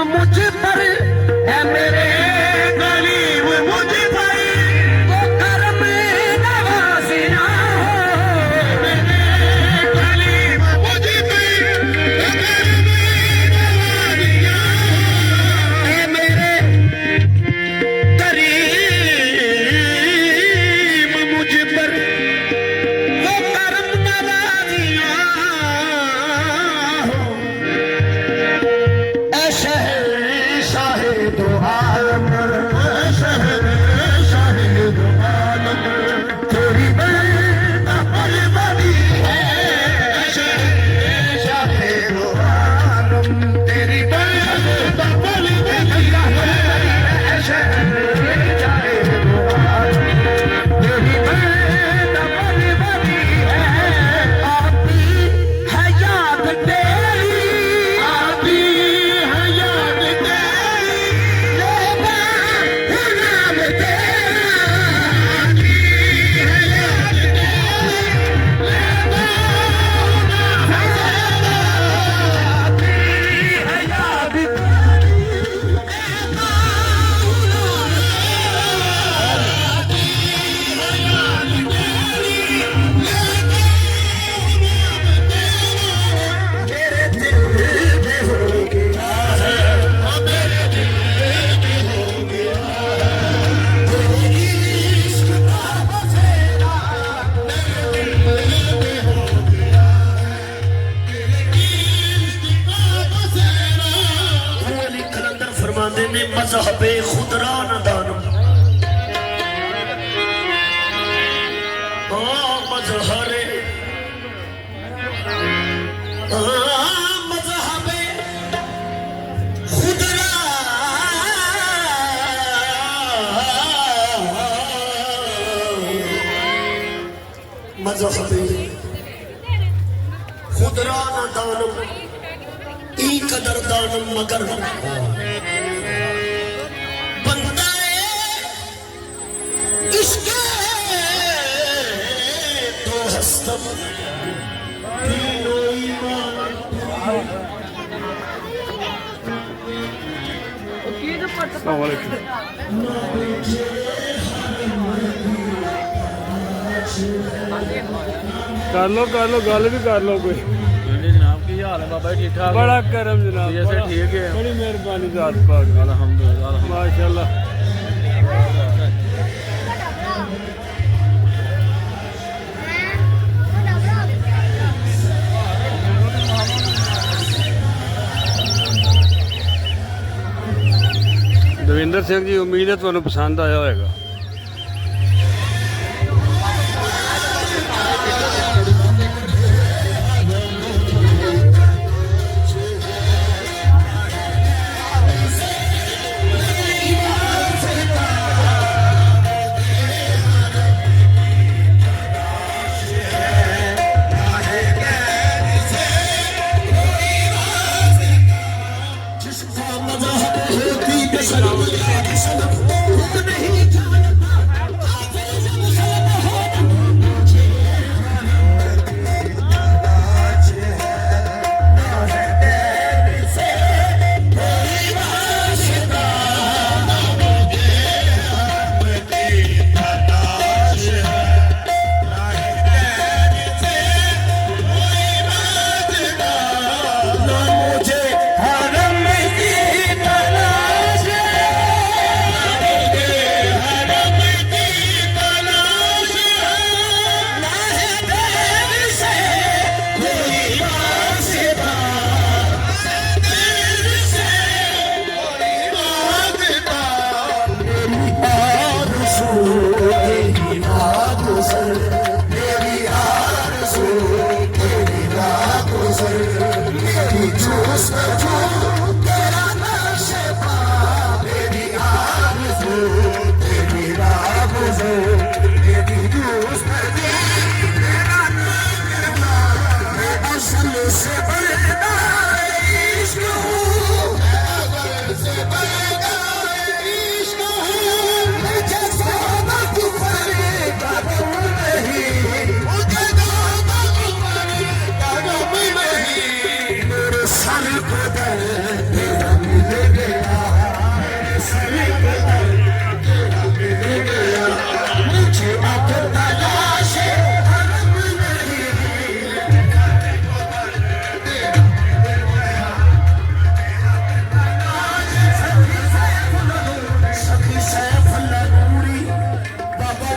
मुझ पर है मेरे गरीब मुझ पर वो करम नवाजिया मेरे गरीब मुझ पर वो करम नवाजिया मेरे गरीब मुझ पर वो करम नवाजिया शाहिद आलम शाहिद आलम तेरी बेटा बलबली है शाहिद आलम तेरी बेटा बलबली है शाहिद आलम तेरी बेटा बलबली है आती है याद तेरी आती है याद मज़हबे खुदरा न दानम मज़हरे मज़हबे खुदरा मज़हबे खुदरा न दानम ई कदर दानम मगर तो हस्तम कर लो गल भी कर लो कोई जनाब की हाल है बाबा ठीक ठाक बड़ा करम जनाब जैसे ठीक है बड़ी मेहरबानी जात पाक अल्हम्दुलिल्लाह माशाल्लाह ਦਵਿੰਦਰ ਸਿੰਘ ਜੀ ਉਮੀਦ ਹੈ ਤੁਹਾਨੂੰ ਪਸੰਦ ਆਇਆ ਹੋਵੇਗਾ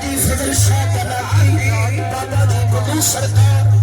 जी फजल शाह बना बाबा जी गुरु सरकार